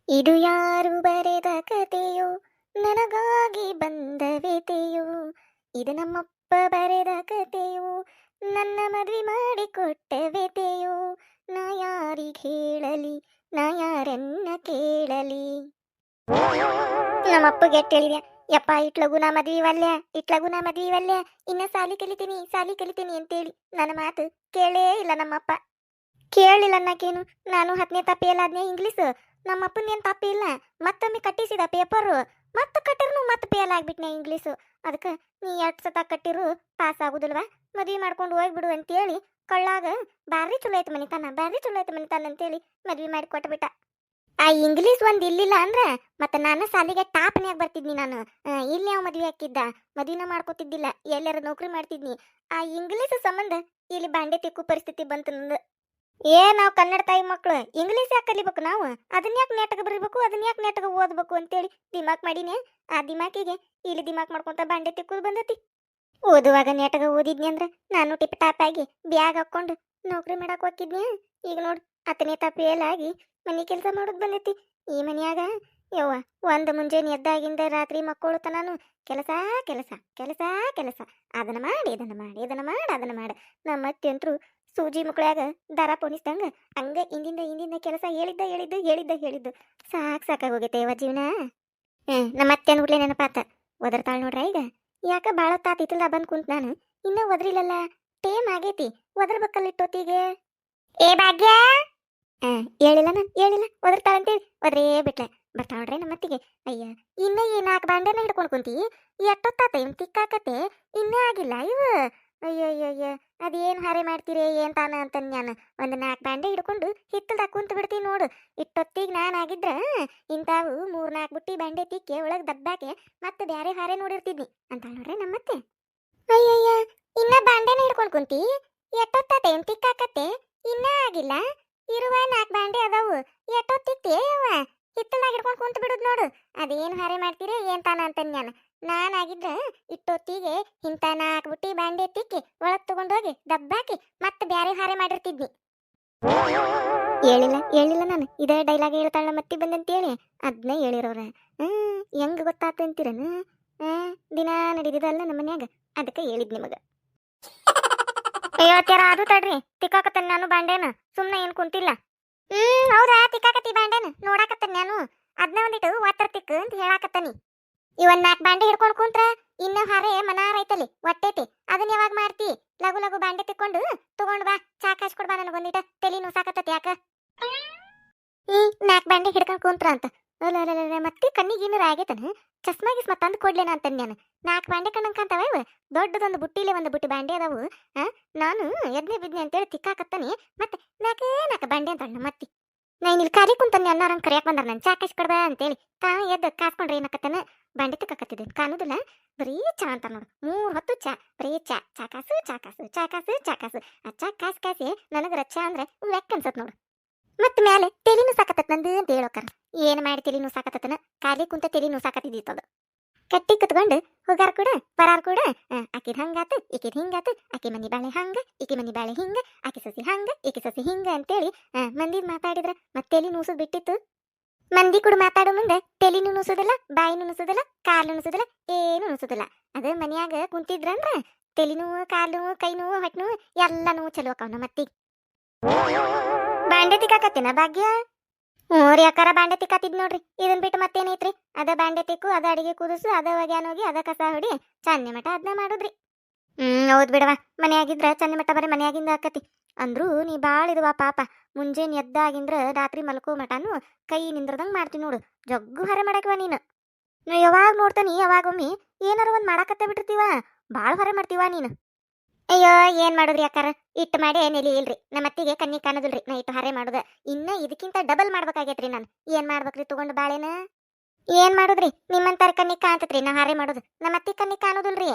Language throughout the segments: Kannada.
ಇದು ಯಾರು ಬರೆದ ಕಥೆಯೋ, ನನಗಾಗಿ ಬಂದ ವ್ಯಥೆಯೋ. ಇದು ನಮ್ಮಪ್ಪ ಬರೆದ ಕಥೆಯೋ, ನನ್ನ ಮದ್ವೆ ಮಾಡಿಕೊಟ್ಟ ವ್ಯಥೆಯೋ. ನಾ ಯಾರಿಗೆ ಹೇಳಲಿ, ನಾ ಯಾರನ್ನ ಕೇಳಲಿ. ನಮ್ಮಪ್ಪಗೆ ಎಟ್ಟು ಹೇಳಿದೆ, ಯಪ್ಪ ಇಟ್ಲಗು ನಾ ಮದ್ವಿ ವಲ್ಯ, ಇಟ್ಲಗು ನಾ ಮದ್ವಿ ವಲ್ಯ, ಇನ್ನ ಸಾಲಿ ಕಲಿತೀನಿ ಸಾಲಿ ಕಲಿತೀನಿ ಅಂತೇಳಿ ನನ್ನ ಮಾತು ಕೇಳೇ ಇಲ್ಲ ನಮ್ಮಪ್ಪ. ಕೇಳಿಲ್ಲ ಅನ್ನಕೇನು, ನಾನು 10ನೇ ತಪ್ಪೇಲಾದ್ನೇ ಇಂಗ್ಲೀಷ್. ನಮ್ಮಪ್ಪನ ಏನು ತಪ್ಪಿ ಇಲ್ಲ, ಮತ್ತೊಮ್ಮೆ ಕಟ್ಟಿಸಿದ ಪೇಪರು, ಮತ್ತೆ ಕಟ್ಟಿರ್ನು ಮತ್ತೆ ಫೇಲ್ ಆಗ್ಬಿಟ್ನೆ ಇಂಗ್ಲೀಷು. ಅದಕ್ಕೆ ನೀ ಎಷ್ಟು ಸತ ಕಟ್ಟಿರು ಪಾಸ್ ಆಗುದಿಲ್ವಾ, ಮದ್ವೆ ಮಾಡ್ಕೊಂಡು ಹೋಗ್ಬಿಡು ಅಂತೇಳಿ ಕಳ್ಳಾಗ ಬಾರಿ ಚಲೋ ಐತೆ ಮನಿತಾನ, ಬಾರಿ ಚಲೋ ಐತೆ ಮನಿತಾನ ಅಂತೇಳಿ ಮದ್ವೆ ಮಾಡಿ ಕೊಟ್ಬಿಟ್ಟ. ಆ ಇಂಗ್ಲೀಷ್ ಒಂದು ಇಲ್ಲಿಲ್ಲ ಅಂದ್ರೆ ಮತ್ತೆ ನಾನು ಸಾಲಿಗೆ ಟಾಪ್ನ್ಯಾಗ ಬರ್ತಿದ್ನಿ ನಾನು. ಇಲ್ಲಿ ಯಾವ ಮದ್ವೆ ಹಾಕಿದ್ದ, ಮದ್ವಿನ ಮಾಡ್ಕೋತಿದ್ದಿಲ್ಲ, ಎಲ್ಲಾರ ನೌಕರಿ ಮಾಡ್ತಿದ್ನಿ. ಆ ಇಂಗ್ಲೀಷ್ ಸಂಬಂಧ ಇಲ್ಲಿ ಬಾಂಡೆ ತಿಕ್ಕು ಪರಿಸ್ಥಿತಿ ಬಂತು ನಂದು. ನಾವು ಕನ್ನಡ ತಾಯಿ ಮಕ್ಳು ಇಂಗ್ಲೀಷ್ ಯಾಕೆ ಕಲಿಬೇಕು ನಾವು, ಅದನ್ನ ಯಾಕೆ ನೆಟ್ಟಗೆ ಬರೀಬೇಕು, ಅದನ್ನ ಯಾಕೆ ನೆಟ್ಟಗೆ ಓದ್ಬೇಕು ಅಂತೇಳಿ ದಿಮಾಕ್ ಮಾಡೀನಿ. ಆ ದಿಮಾಕಿಗೆ ಇಲ್ಲಿ ದಿಮಾಕ್ ಮಾಡ್ಕೊಂತ ಬಾಂಡೆ ತಿಕ್ಕುದು ಬಂದತಿ. ಓದುವಾಗ ನೆಟ್ಟಗೆ ಓದಿದ್ನಿ ಅಂದ್ರೆ ನಾನು ಟಿಪ್ ಟಾಪ್ ಆಗಿ ಬ್ಯಾಗ್ ಹಾಕೊಂಡು ನೌಕರಿ ಮಾಡಕ್ ಹೋಗಿದ್ನಿ. ಈಗ ನೋಡು 10ನೇ ತಪ್ಪೇಲಾಗಿ ಮನೆ ಕೆಲಸ ಮಾಡೋದು ಬಂದೈತಿ. ಈ ಮನ್ಯಾಗ ಯವ್ವ ಒಂದು ಮುಂಜಾನೆ ಎದ್ದಾಗಿಂದ ರಾತ್ರಿ ಮಕ್ಕಳು ನಾನು ಕೆಲಸ ಕೆಲಸ ಕೆಲಸ ಕೆಲಸ, ಅದನ್ನ ಮಾಡಿ ಇದನ್ನ ಮಾಡಿ ಇದನ್ನ ಮಾಡಿ ಅದನ್ನ ಮಾಡಿ. ನಮ್ಮ ಅತ್ತೆ ಅಂತರೂ ಸೂಜಿ ಮಕ್ಕಳಾಗ ದರ ಪೋಣಿಸ್ದಂಗ ಹಂಗ ಹಿಂದಿಂದ ಹಿಂದಿಂದ ಕೆಲಸ ಹೇಳಿದ್ದು ಸಾಕಾಗಿ ಹೋಗೈತೆ ಇವ ಜೀವನ. ನಮ್ಮ ಅತ್ತೆ ಅಂದ್ಬಿಟ್ಲೆ ನೆನಪಾತ, ಒದರ್ತಾಳ ನೋಡ್ರ ಈಗ. ಯಾಕ ಭಾಳ ತಾತಿತ್ತಲ್ಲ ಬಂದ್ ಕುಂತ ನಾನು, ಇನ್ನ ಒದ್ರಿಲ್ಲಲ್ಲ, ಟೇಮ್ ಆಗೈತಿ, ಒದರ್ಬೇಕಲ್ಲಿಟ್ಟೊತ್ತಿಗೆ. ಏ ಭಾಗ್ಯ, ಹೇಳಿಲ್ಲ ನಾನು ಹೇಳಿಲ್ಲ ಒದರ್ತಾಳಂತೇಳಿ ಒದ್ರೇ ಬಿಟ್ಲೆ. ಬರ್ತಾಳ ನೋಡ್ರೆ ನಮ್ಮತ್ತಿಗೆ. ಅಯ್ಯ ಇನ್ನ ಈ 4 ಬಾಂಡೆನ ಹಿಡ್ಕೊಂಡು ಕುಂತಿ, ಎಷ್ಟೊತ್ತಾತ ಇವ್ ತಿಕ್ಕಾಕತ್ತೆ, ಇನ್ನೂ ಆಗಿಲ್ಲ ಇವು. ಅಯ್ಯಯ್ಯಯ್ಯ ಅದೇನು ಹಾರೆ ಮಾಡ್ತೀರಿ ಏನ್ ತಾನ ಅಂತ ನಾನು ಒಂದು 4 ಬಾಂಡೆ ಹಿಡ್ಕೊಂಡು ಹಿತ್ತಲ್ದಾಗ ಕುಂತ ಬಿಡ್ತೀನಿ ನೋಡು. ಇಟ್ಟೊತ್ತಿಗೆ ನಾನು ಆಗಿದ್ರ ಇಂಥವು 3-4 ಬುಟ್ಟಿ ಬಾಂಡೆ ತಿಕ್ಕಿ ಒಳಗೆ ದಬ್ಬಾಕೆ ಮತ್ತೆ ಬ್ಯಾರೆ ಹಾರೆ ನೋಡಿರ್ತಿದ್ನಿ ಅಂತ ನೋಡ್ರೆ ನಮ್ಮತ್ತೆ. ಅಯ್ಯಯ್ಯ ಇನ್ನ ಬಾಂಡೆನ ಹಿಡ್ಕೊಂಡು ಕುಂತಿ, ಎಷ್ಟೊತ್ತಾತ ಇವ್ ತಿಕ್ಕಾಕತ್ತೆ, ಇನ್ನೂ ಆಗಿಲ್ಲ, ಇರುವ 4 ಬಾಂಡೆ ಅದಾವು, ಎಷ್ಟೊತ್ತಿಕ್ತಿಯವ ಹಿತ್ತಲ್ದಾಗ ಹಿಡ್ಕೊಂಡು ಕುಂತ ಬಿಡುದು ನೋಡು. ಅದೇನು ಹಾರೆ ಮಾಡ್ತೀರಿ ಏನ್ ತಾನ ಅಂತ ನಾನಾಗಿದ್ರ ಇಟ್ಟೊತ್ತಿಗೆ ಇಂಥ 4 ಬುಟ್ಟಿ ಬಾಂಡೆ ತಿಕ್ಕಿ ಒಳಗ್ ತಗೊಂಡೋಗಿ ದಬ್ಬಾಕಿ ಮತ್ತೆ ಬ್ಯಾರೆ ಹಾರೆ ಮಾಡಿರ್ತಿದ್ನಿ. ಹೇಳಿಲ್ಲ ನಾನು ಇದೇ ಡೈಲಾಗ್ ಹೇಳ್ತಾಳ ಮತ್ತಿ ಬಂದಂತೇಳಿ ಅದನ್ನ ಹೇಳಿರೋರ. ಹೆಂಗ್ ಗೊತ್ತಾತಂತೀರನ, ದಿನ ನಡೀದಿದಲ್ಲ ನಮ್ಮ ಮನ್ಯಾಗ, ಅದಕ್ಕೆ ಹೇಳಿದ್ ನಿಮಗ. ಅಯ್ಯೋತ್ಯಾರ ಅದು ತಡ್ರಿ, ತಿಕ್ಕಾಕತ್ತನ್ ನಾನು ಬಾಂಡೆನ, ಸುಮ್ನೆ ಏನ್ ಕುಂತಿಲ್ಲ. ಹೌದಾ ತಿಕ್ಕಾಕತ್ತಿ ಬಾಂಡೆನ ನೋಡಾಕತ್ತನ್ ನಾನು, ಅದನ್ನ ಒಂದಿಟ್ಟು ವಾತರ ತಿಕ್ಕ ಅಂತ ಹೇಳಾಕತ್ತನಿ. ಇವನ್ 4 ಬಾಂಡೆ ಹಿಡ್ಕೊಂಡು ಕುಂತ್ರ ಇನ್ನ ಹಾರೆ ಮನಾರ ಐತಲಿ ಹೊಟ್ಟೈತಿ, ಅದನ್ನ ಯಾವಾಗ ಮಾಡ್ತಿ? ಲಗು ಲಗು ಬಾಂಡೆ ತಿಕ್ಕೊಂಡು ತಗೊಂಡ್ ಬಾ, ಚಾ ಕಾಯಿಸ್ಕೊಡ್ ಬಾ, ನನಗೊಂದಿಟ ತಲಿ ನುಸಾಕತ್ತತಿ ಯಾಕ. 4 ಬಾಂಡೆ ಹಿಡ್ಕೊಂಡ್ ಕುಂತ್ರ ಅಂತ ಅಲ್ಲ ಮತ್ತೆ ಕಣ್ಣಿಗೆ ಏನಾರ ಆಗೈತನ, ಚಸ್ಮಾ ಗಿಸ್ಮಾ ತಂದು ಕೊಡ್ಲೇನ ಅಂತ ನಾನು. 4 ಬಾಂಡೆ ಕಣ್ಣಂಗ್ ಕಾಂತಾವ ಇವ, ದೊಡ್ಡದೊಂದು ಬುಟ್ಟಿಲೆ ಒಂದು ಬುಟ್ಟಿ ಬಾಂಡೆ ಅದಾವು. ನಾನು ಎದ್ನೆ ಬಿದ್ನೆ ಅಂತೇಳಿ ತಿಕ್ಕಾಕತ್ತನಿ, ಮತ್ತೆ 4 ಬಾಂಡೆ ಅಂತ ನಮ್ಮತ್ತಿ. ನಾನು ಇಲ್ಲಿ ಖಾಲಿ ಕುಂತನ್ನಿ ಅನ್ನಾರಂಗ್ ಕರಿಯಾಕ್ ಬಂದಾರ ನಾನು, ಚಾ ಕಾಯಿಸ್ಕೊಡ್ಬಾ ಅಂತೇಳಿ. ಎದ್ದು ಕಾಸ್ಕೊಂಡ್ರೆ ಏನಕತ್ತನ ಬಾಂಡೆ ತಿಕ್ಕಾಕತ್ತಿದ್ದೆ ಕಾಣುದಿಲ್ಲ, ಬರೀ ಚಾ ಅಂತ ನೋಡು, 3 ಹೊತ್ತು ಚಾ, ಬರೀ ಚಾ, ಚಾ ಕಾಸು ಚಾ ಕಾಸು ಚಾ ಕಾಸು ಚಾ ಕಾಸು. ಆ ಚಾ ಕಾಸಿ ನನಗರ ಚಾ ಅಂದ್ರೆ ಲೆಕ್ಕ ಅನ್ಸತ್ ನೋಡು. ಮತ್ ಮೇಲೆ ತೆಲಿನೂ ಸಾಕತ್ತ ನಂದು ಅಂತ ಹೇಳೋಕಾರ. ಏನ್ ಮಾಡಿ ತೆಲಿನೂ ಸಾಕತ್ತನ, ಖಾಲಿ ಕುಂತ ತೆಲಿನೂ ಸಾಕತ್ತಿದ್ದಿತ್ತದ. ಕಟ್ಟಿ ಕುತ್ಕೊಂಡು ಹೋಗಾರ ಕೂಡ ಬರಾರ್ ಕೂಡ ಆಕಿದ್ ಹಂಗಾತು ಈಕಿದ್ ಹಿಂಗಾತು, ಆಕಿ ಮನಿ ಬಾಳೆ ಹಂಗ ಈಕಿ ಮನಿ ಬಾಳೆ ಹಿಂಗ, ಆಕಿ ಸಸಿ ಹಂಗ ಈಕಿ ಸಸಿ ಹಿಂಗ ಅಂತೇಳಿ ಮಂದಿದ್ ಮಾತಾಡಿದ್ರ ಮತ್ತೆ ತೆಲಿ ನೂಸದ್ ಬಿಟ್ಟಿತ್ತು. ಮಂದಿ ಕೂಡ ಮಾತಾಡೋ ಮುಂದೆ ತೆಲಿನೂ ನುಸುದಿಲ್ಲ, ಬಾಯಿನೂ ನುಸುದಿಲ್ಲ, ಕಾಲು ನುಸುದಿಲ್ಲ, ಏನು ನುಸುದಿಲ್ಲ. ಅದ ಮನ್ಯಾಗ ಕುಂತಿದ್ರಂದ್ರ ತೆಲಿ ನೋವು, ಕಾಲು ನೋವು, ಕೈ ನೋವು, ಹೊಟ್ಟೆ ನೋವು ಎಲ್ಲ ನೋವು ಚಲೋ ಅಕ್ಕವನ ಮತ್ತಿ. ಬಾಂಡೆ ತಿಕ್ಕಾಕತ್ತಿನ ಭಾಗ್ಯ? ಮೂರ್ ಯಾಕಾರ ಬಾಂಡೆ ತಿಕ್ಕಾತಿದ್ ನೋಡ್ರಿ, ಇದನ್ ಬಿಟ್ಟು ಮತ್ತೇನೈತ್ರಿ? ಅದ ಬಾಂಡೆ ತಿಕ್ಕು, ಅದ ಅಡಿಗೆ ಕುದಿಸು, ಅದ ಒಗ್ಯಾನ ಹೋಗಿ, ಅದ ಕಸ ಹೊಡಿ, ಚನ್ನಿ ಮಠ ಅದನ್ನ ಮಾಡುದ್ರಿ. ಹೌದ್ ಬಿಡವ, ಮನೆಯಾಗಿದ್ರ ಚನ್ನಿ ಮಠ ಬರೀ ಮನೆಯಾಗಿಂದ ಆಕತಿ. ಅಂದ್ರು ನೀ ಬಾಳ ಇದುವ ಪಾಪ, ಮುಂಜಾನೆ ಎದ್ದಾಗಿಂದ್ರ ರಾತ್ರಿ ಮಲ್ಕೋ ಮಟನು ಕೈ ನಿಂದ್ರದಂಗ್ ಮಾಡ್ತೀನಿ ನೋಡು, ಜಗ್ಗು ಹರೆ ಮಾಡಕ್ವ ನೀನು. ಯಾವಾಗ ನೋಡ್ತಾನಿ ಯಾವಾಗೊಮ್ಮೆ ಏನಾರ ಒಂದ್ ಮಾಡಾಕತ್ತ ಬಿಟ್ಟಿರ್ತೀವ, ಬಾಳ ಹೊರೆ ಮಾಡ್ತೀವ ನೀನು. ಅಯ್ಯೋ ಏನ್ ಮಾಡುದ್ರಿ ಅಕ್ಕಾರ, ಇಟ್ಟು ಮಾಡಿ ನೆಲಿ ಇಲ್ರಿ, ನಮ್ಮ ಅತ್ತಿಗೆ ಕಣ್ಣಿ ಕಾಣೋದಿಲ್ರಿ ನಾ ಇಟ್ಟು ಹರೆ ಮಾಡುದ, ಇನ್ನ ಇದಕ್ಕಿಂತ ಡಬಲ್ ಮಾಡ್ಬೇಕಾಗೈತ್ರಿ ನಾನು. ಏನ್ ಮಾಡ್ಬೇಕ್ರಿ ತಗೊಂಡು ಬಾಳೆನ? ಏನ್ ಮಾಡುದ್ರಿ ನಿಮ್ಮಂತಾರ ಕಣ್ಣಿಗೆ ಕಾಣ್ತತ್ರಿ ನಾ ಹಾರೆ ಮಾಡೋದು, ನಮ್ಮ ಅತ್ತಿ ಕಣ್ಣಿಗೆ ಕಾಣೋದಿಲ್ರಿ.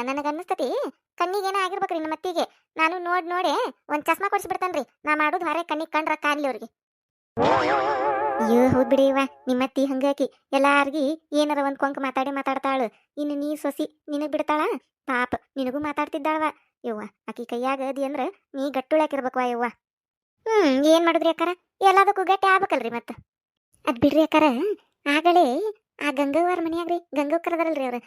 ನನಗ ಅನ್ನಿಸ್ತತಿ ಕಣ್ಣಿಗೇನ ಆಗಿರ್ಬೇಕ್ರಿ ನಮ್ಮ ಅತ್ತಿಗೆ. ನಾನು ನೋಡೆ ಒಂದ್ ಚಸ್ಮಾ ಕೊಡ್ಸಿಬಿಡ್ತಾನ್ರಿ ನಾ ಮಾಡೋದು ಹಾರೆ ಕಣ್ಣಿಗೆ ಕಂಡ್ರ ಕಾಣ್ಲಿ ಅವ್ರಿಗೆ. ಅಯ್ಯೋ ಹೌದ್ ಬಿಡಿ ಇವ, ನಿಮ್ಮತ್ತಿ ಹಂಗಾಕಿ ಎಲ್ಲಾರ್ಗಿ ಏನಾರ ಒಂದ್ ಕೊಂಕ ಮಾತಾಡ್ತಾಳು. ಇನ್ನು ನೀ ಸೊಸಿ ನಿನಗ್ ಬಿಡ್ತಾಳ ಪಾಪ, ನಿನಗೂ ಮಾತಾಡ್ತಿದ್ದಾಳವ ಯವ್ವ. ಆಕಿ ಕೈಯಾಗ ಅದಿ ಅಂದ್ರ ನೀ ಗಟ್ಟುಳಾಕಿರ್ಬೇಕವ ಯವ್ವ. ಏನ್ ಮಾಡುದ್ರಿ ಅಕ್ಕಾರ, ಎಲ್ಲದಕ್ಕೂ ಗಟ್ಟಿ ಆಗ್ಬೇಕಲ್ರಿ ಮತ್ತ. ಅದ್ ಬಿಡ್ರಿ ಅಕ್ಕಾರ, ಆಗಲೇ ಆ ಗಂಗವ್ವರ ಮನ್ಯಾಗ್ರಿ ಗಂಗವ್ಕರ್ ಅದಾರಲ್ರಿ ಅವ್ರ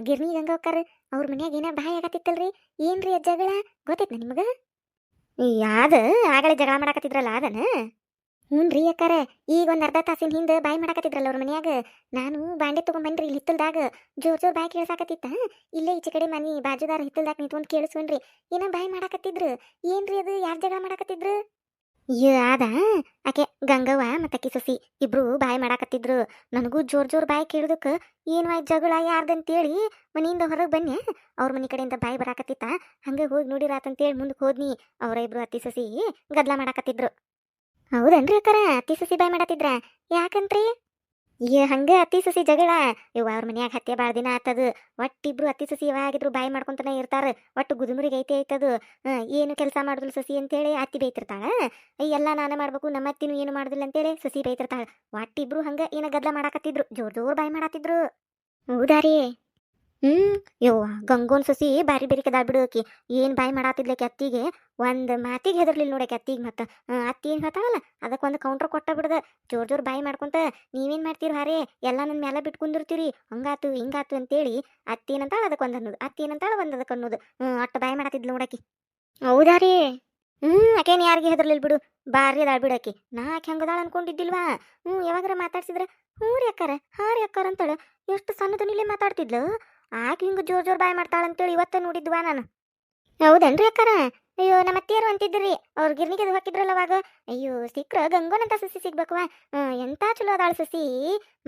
ಗಿರ್ನಿ ಗಂಗವ್ಕರ್ ಅವ್ರ ಮನ್ಯಾಗ ಏನ ಬಾಯ್ ಆಗತ್ತಿತ್ತಲ್ರಿ. ಏನ್ರಿ ಅದ್ ಜಗಳ ಗೊತ್ತೈತ್ನ ನಿಮಗ? ಯಾದ ಆಗಲೇ ಜಗಳ ಮಾಡಾಕತ್ತಿದ್ರಲ್ಲ ಅದನ? ಹ್ಞೂನ್ರಿ ಅಕ್ಕಾರ, ಈಗ ಒಂದ್ ಅರ್ಧ ತಾಸಿನ ಹಿಂದೆ ಬಾಯ್ ಮಾಡಾಕತ್ತಿದ್ರಲ್ಲ ಅವ್ರ ಮನ್ಯಾಗ. ನಾನು ಬಾಂಡೆ ತಗೊಂಬಂದ್ರಿ ಇಲ್ಲಿ ಹಿತ್ತಲ್ದಾಗ. ಜೋರ್ ಬಾಯ್ ಕೇಳ್ಸಾಕತ್ತಿತ್ತ. ಇಲ್ಲೇ ಈಚೆ ಕಡೆ ಮನಿ ಬಾಜುದಾರ ಹಿತ್ತಲ್ದಾಗ ನಿಂತ್ಕೊಂಡ್ ಕೇಳಿಸ್ಕೊಂಡ್ರಿ. ಏನ ಬಾಯ್ ಮಾಡಾಕತ್ತಿದ್ರು. ಏನ್ರಿ ಅದು ಯಾರ್ ಜಗಳ ಮಾಡಾಕತ್ತಿದ್ರು? ಅದ ಆಕೆ ಗಂಗವ್ವ ಮತ್ತಾಕಿ ಸೊಸಿ ಇಬ್ರು ಬಾಯ್ ಮಾಡಾಕತ್ತಿದ್ರು. ನನಗೂ ಜೋರ್ ಬಾಯ್ ಕೇಳಿದಕ್ಕೆ ಏನ್ವಾಯ್ತು ಜಗಳ ಯಾರ್ದಂತೇಳಿ ಮನೆಯಿಂದ ಹೊರಗೆ ಬನ್ನಿ. ಅವ್ರ ಮನೆ ಕಡೆಯಿಂದ ಬಾಯ್ ಬರಾಕತ್ತಿತ್ತ. ಹಂಗೆ ಹೋಗಿ ನೋಡಿರಾತಂತೇಳಿ ಮುಂದಕ್ಕೆ ಹೋದ್ನಿ. ಅವರ ಇಬ್ರು ಅತ್ತಿ ಸೊಸಿ ಗದ್ಲ ಮಾಡಾಕತ್ತಿದ್ರು. ಹೌದನ್ರಿ ಅಕ್ಕಾರ, ಅತ್ತಿ ಸೊಸಿ ಬಾಯ್ ಮಾಡತ್ತಿದ್ರ? ಯಾಕಂತ್ರಿ? ಹಂಗ ಅತ್ತಿ ಸೊಸಿ ಜಗಳ. ಇವ ಅವ್ರ ಮನ್ಯಾಗ ಹತ್ಯೆ ಭಾಳ ದಿನ ಆತದ. ಒಟ್ಟಿಬ್ರು ಅತ್ತಿ ಸೊಸಿ ಯಾವಾಗಿದ್ರು ಬಾಯ್ ಮಾಡ್ಕೊಂತಾನೆ ಇರ್ತಾರ. ಒಟ್ಟು ಗುದುಮುರಿಗೆ ಐತದು. ಏನು ಕೆಲಸ ಮಾಡುದಿಲ್ಲ ಸೊಸಿ ಅಂತೇಳಿ ಅತ್ತಿ ಬೈತಿರ್ತಾಳ. ಎಲ್ಲ ನಾನೇ ಮಾಡ್ಬೇಕು, ನಮ್ಮ ಅತ್ತಿನೂ ಏನು ಮಾಡುದಿಲ್ಲ ಅಂತೇಳಿ ಸೊಸಿ ಬೈತಿರ್ತಾಳ. ಒಟ್ಟಿಬ್ರು ಹಂಗ ಏನ ಗದ್ಲ ಮಾಡಾಕತ್ತಿದ್ರು, ಜೋರ್ ಬಾಯ್ ಮಾಡಾತಿದ್ರು. ಹೌದಾ ರೀ? ಯವ್ವ ಗಂಗೋನ್ ಸೊಸಿ ಬಾರಿ ಬೆರಿಕದ ಬಿಡು. ಆಕಿ ಏನ್ ಬಾಯ್ ಮಾಡಾತಿದ್ಲಕಿ ಅತ್ತಿಗೆ. ಒಂದ್ ಮಾತಿಗೆ ಹೆದರ್ಲಿಲ್ಲ ನೋಡಕ್ಕೆ ಅತ್ತಿಗೆ. ಮತ್ತ ಅತ್ತಿ ಏನ್ ಹೇಳ್ತಾಳಲ್ಲ ಅದಕ್ಕೊಂದು ಕೌಂಟರ್ ಕೊಟ್ಟ ಬಿಡದ. ಜೋರ್ ಬಾಯ್ ಮಾಡ್ಕೊಂತ ನೀವೇನ್ ಮಾಡ್ತೀರಿ ಹಾರೇ, ಎಲ್ಲ ನನ್ನ ಮ್ಯಾಲ ಬಿಟ್ಟು ಕುಂದಿರ್ತೀರಿ, ಹಂಗಾತು ಹಿಂಗಾತು ಅಂತೇಳಿ ಅತ್ತಿ ಏನಂತಾಳ ಅದಕ್ಕೊಂದು ಅನ್ನೋದು, ಅತ್ತಿ ಏನಂತಾಳ ಒಂದ್ ಅದಕ್ಕೆ ಅನ್ನೋದು. ಅಟ್ಟ ಬಾಯ್ ಮಾಡಾತಿದ್ಲು ನೋಡಕಿ. ಹೌದಾ ರೀ? ಆಕೇನ್ ಯಾರಿಗೆ ಹೆದರ್ಲಿಲ್ ಬಿಡು. ಬಾರಿ ಅದಾಳ್ ಬಿಡಾಕಿ. ನಾ ಆಕೆ ಹಂಗದಾಳ ಅನ್ಕೊಂಡಿದ್ದಿಲ್ವಾ. ಯಾವಾಗಾರ ಮಾತಾಡ್ಸಿದ್ರ ಹ್ಞೂ ರೀ ಅಕ್ಕಾರ, ಹಾ ರೀ ಅಕ್ಕಾರ ಅಂತಾಳ. ಎಷ್ಟು ಸಣ್ಣದನಿಲ್ಲೇ ಮಾತಾಡ್ತಿದ್ಲು. ಆಕೆ ಹಿಂಗ ಜೋರ್ ಬಾಯ್ ಮಾಡ್ತಾಳಂತೇಳಿ ಇವತ್ತ ನೋಡಿದ್ವಾ ನಾನು. ಹೌದನ್ರಿ ಅಕ್ಕಾರ? ಅಯ್ಯೋ ನಮ್ಮ ಅತ್ತಿಯರು ಅಂತಿದ್ರಿ ಅವ್ರ ಗಿರ್ನಿಗೆ ಹಾಕಿದ್ರಲ್ಲ ಅವಾಗ. ಅಯ್ಯೋ ಸಿಕ್ರ ಗಂಗೋನಂತ ಸಸಿ ಸಿಗ್ಬೇಕವ. ಎಂತ ಚಲೋ ಅದಾಳು ಸಸಿ,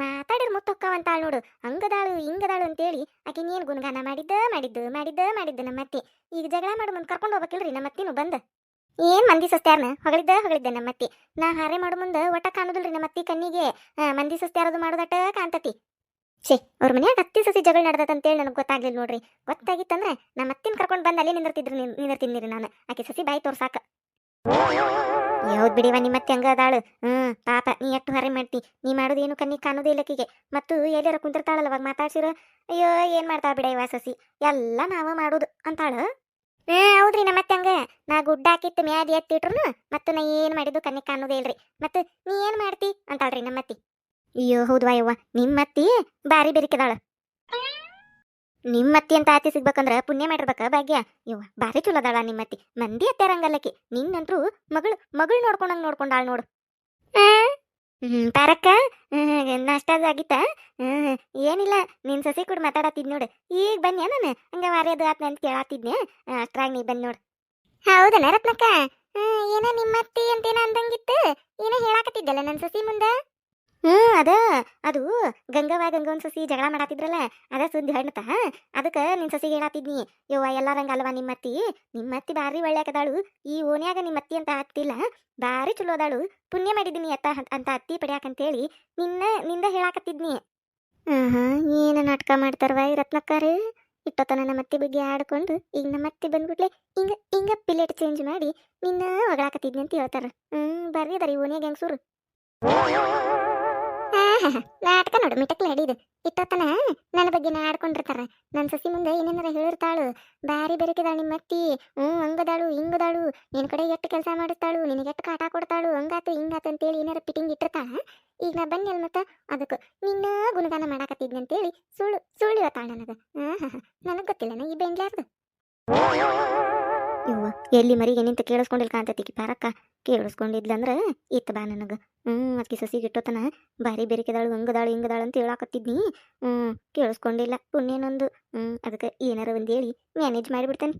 ಮಾತಾಡಿರ್ ಮುತ್ತೊಕ್ಕವಂತಾಳು ನೋಡು. ಹಂಗದಾಳು ಹಿಂಗದಾಳು ಅಂತೇಳಿ ಆಕಿನ ಏನ್ ಗುಣಗಾನ ಮಾಡಿದ್ದ ನಮ್ಮ ಅತ್ತಿ. ಈಗ ಜಗಳ ಮಾಡು ಮುಂದೆ ಕರ್ಕೊಂಡು ಹೋಗ್ಬೇಕಿಲ್ರಿ ನಮ್ಮ ಅತ್ತಿನೂ ಬಂದ. ಏನ್ ಮಂದಿ ಸಸ್ತ್ಯಾರನ ಹೊಗಳಿದ್ದೆ ನಮ್ಮ ಅತ್ತಿ. ನಾ ಹಾರೆ ಮಾಡು ಮುಂದೆ ಒಟ್ಟ ಕಾಣುದಿಲ್ರಿ ನಮ್ಮ ಅತ್ತಿ ಕಣ್ಣಿಗೆ. ಮಂದಿ ಸಸ್ತ್ಯಾರದು ಮಾಡೋದಟ ಕಾಣ್ತತಿ. ಛೇ, ಅವ್ರ ಮನ್ಯಾಗ ಅತ್ತಿ ಸಸಿ ಜಗಳ ನಡೆದತ್ತಂತೇಳಿ ನನಗೆ ಗೊತ್ತಾಗ್ಲಿಲ್ಲ ನೋಡ್ರಿ. ಗೊತ್ತಾಗಿತ್ತಂದ್ರೆ ನಮ್ಮ ಅತ್ತಿನ ಕರ್ಕೊಂಡು ಬಂದು ಅಲ್ಲೇ ನಿಂದಿರ್ತಿದ್ರಿ ನಾನು. ಆಕೆ ಸಸಿ ಬಾಯಿ ತೋರ್ಸಾಕ. ಯಾವ್ದು ಬಿಡಿವ ನಿಮ್ಮತ್ತೆ ಹಂಗ ಅದಾಳು. ಪಾಪ ನೀ ಎಷ್ಟು ಹರೆ ಮಾಡ್ತಿ. ನೀ ಮಾಡೋದೇನು ಕಣ್ಣಿಗೆ ಕಾಣೋದೇ ಇಲ್ಲಕ್ಕಿಗೆ. ಮತ್ತು ಎಲ್ಲಾರ ಕುಂತಿರ್ತಾಳಲ್ಲ ಅವಾಗ ಮಾತಾಡ್ಸಿರ. ಅಯ್ಯೋ ಏನ್ ಮಾಡ್ತಾಳ ಬಿಡ ಇವ ಸಸಿ, ಎಲ್ಲ ನಾವ ಮಾಡೋದು ಅಂತಾಳ. ಹೌದ್ರಿ ನಮ್ಮತ್ತೆ ಹಂಗ. ನಾ ಗುಡ್ಡ ಹಾಕಿತ್ತು ಮ್ಯಾದಿ ಎತ್ತಿಟ್ರು ಮತ್ತು ನಾ ಏನ್ ಮಾಡಿದ್ದು ಕಣ್ಣಿಗೆ ಕಾಣೋದೇ ಇಲ್ರಿ. ಮತ್ತು ನೀ ಏನ್ ಮಾಡ್ತಿ ಅಂತಾಳ್ರಿ ನಮ್ಮತ್ತಿ. ಅಯ್ಯೋ ಹೌದ್ವಾ ಯವ್ವ, ನಿಮ್ಮತ್ತಿ ಬಾರಿ ಬೆರಿಕೆದಾಳ. ನಿಮ್ಮತ್ತಿ ಅಂತ ಆತಿ ಸಿಗ್ಬೇಕಂದ್ರ ಪುಣ್ಯ ಮಾಡಿರ್ಬೇಕ ಭಾಗ್ಯ. ಇವ ಬಾರಿ ಚಲೋ ಅದಾಳ ನಿಮ್ಮತ್ತಿ. ಮಂದಿ ಅತ್ತಾರಂಗಲ್ಲಕಿ. ನಿನ್ನಂತ್ರು ಮಗಳು ನೋಡ್ಕೊಂಡಾಳ ನೋಡು. ಪಾರಕ್ಕ, ನಾಷ್ಟಾದ ಆಗಿತ್ತ? ಏನಿಲ್ಲ, ನಿನ್ ಸಸಿ ಕೂಡ ಮಾತಾಡತ್ತಿದ್ ನೋಡು. ಈಗ ಬನ್ನಿ ನಾನು ಹಂಗ ವಾರಿ ಅದು ಆತ್ನ ಅಂತ ಕೇಳಾತಿದ್ನೆ. ಅಷ್ಟ್ರಾಗ ನೀ ಬನ್ನಿ ನೋಡು. ಹೌದನ ರತ್ನಕ್ಕ? ಏನ ನಿಮ್ಮತ್ತಿ ಅಂತೇನ ಅಂದಂಗಿತ್ತು. ಏನ ಹೇಳಾಕತ್ತಿದ್ದಲ್ಲ ನನ್ ಸಸಿ ಮುಂದ. ಅದು ಗಂಗವನ್ ಸಸಿ ಜಗಳ ಮಾಡಾತಿದ್ರಲ್ಲ ಅದ ಸುದ್ದಿ ಹಣ್ಣತ. ಅದಕ್ಕೆ ನಿನ್ ಸಸಿಗೆ ಹೇಳಾತಿದ್ನಿ. ಯವ್ವ ಎಲ್ಲಾರಂಗ ಅಲ್ವಾ ನಿಮ್ಮತ್ತಿ ಬಾರಿ ಒಳ್ಳೆಕದಾಳು. ಈ ಓನ್ಯಾಗ ನಿಮ್ಮತ್ತಿ ಅಂತ ಹತ್ತಿಲ್ಲ, ಬಾರಿ ಚಲೋ ಅದಾಳು. ಪುಣ್ಯ ಮಾಡಿದ್ದೀನಿ ಅಂತ ಅತ್ತಿ ಪಡ್ಯಾಕಂತೇಳಿ ನಿಂದ ಹೇಳಾಕತ್ತಿದ್ನಿ. ಏನ ನಾಟಕ ಮಾಡ್ತಾರವ ಈ ರತ್ನಕ್ಕಾರ. ಇಟ್ಟತನ ನಮ್ಮತ್ತಿ ಬಗ್ಗೆ ಆಡ್ಕೊಂಡು ಈಗ ನಮ್ಮತ್ತಿ ಬಂದ್ಬಿಟ್ಲೆ ಹಿಂಗ ಪಿಲೇಟ್ ಚೇಂಜ್ ಮಾಡಿ ನಿನ್ನ ಹೊಗಳಾಕತ್ತಿದ್ನಿ ಅಂತ ಹೇಳ್ತಾರ. ಬರ್ರಿ ಅದಾರ ಈ ಓನ್ಯಾಗ ಹೆಂಗ್ಸೂರು. ನಾಟಕ ನೋಡು ಮಿಟಕ್ಲೆ ಹಿಡಿದು. ಇಟ್ಟತನ ನನ್ನ ಬಗ್ಗೆ ಆಡ್ಕೊಂಡಿರ್ತಾರ. ನನ್ನ ಸಸಿ ಮುಂದೆ ಏನೇನಾರ ಹೇಳಿರ್ತಾಳು. ಬಾರಿ ಬೆರಕಿದಾಳು ನಿಮ್ಮತ್ತಿ. ಹಂಗದಾಳು ಹಿಂಗದಾಳು, ನಿನ್ ಕಡೆ ಎಷ್ಟು ಕೆಲಸ ಮಾಡಿಸ್ತಾಳು, ನಿನಗೆ ಎಷ್ಟು ಕಾಟ ಕೊಡ್ತಾಳು, ಹಂಗಾತು ಹಿಂಗಾತು ಅಂತೇಳಿ ಏನಾರ ಪಿಟಿಂಗ್ ಇಟ್ಟಿರ್ತಾಳ. ಈಗ ನಾ ಬನ್ನಿ ಅಲ್ ಮತ್ತ ಅದಕ್ಕೆ ನಿನ್ನ ಗುಣಗಾನ ಮಾಡಾಕತ್ತಿದ್ನಿ ಅಂತೇಳಿ ಸುಳ್ಳು ಹೇಳ್ತಾಳ ನನಗ. ನನಗೆ ಗೊತ್ತಿಲ್ಲನ ಈ ಬೆಂಗ್ಲಾರ್ದು. ಇವ್ವ ಎಲ್ಲಿ ಮರಿಗೆ ನಿಂತು ಕೇಳಿಸ್ಕೊಂಡಿಲ್ ಕಾಂತತಿಕಿ ಪಾರಕ್ಕ. ಕೇಳಿಸ್ಕೊಂಡಿದ್ಲಂದ್ರ ಇತ್ತು ಬಾ ನನಗ. ಅದಕ್ಕೆ ಸಸಿಗೆ ಇಟ್ಟೋತನ ಬಾರಿ ಬೆರಿಕೆದಾಳು ಹಂಗದಾಳು ಹಿಂಗದಾಳು ಅಂತ ಹೇಳಾಕತ್ತಿದ್ನಿ. ಕೇಳಿಸ್ಕೊಂಡಿಲ್ಲ ಪುಣ್ಯನೊಂದು. ಅದಕ್ಕೆ ಏನಾರ ಒಂದ್ ಹೇಳಿ ಮ್ಯಾನೇಜ್ ಮಾಡಿಬಿಡ್ತೇನೆ.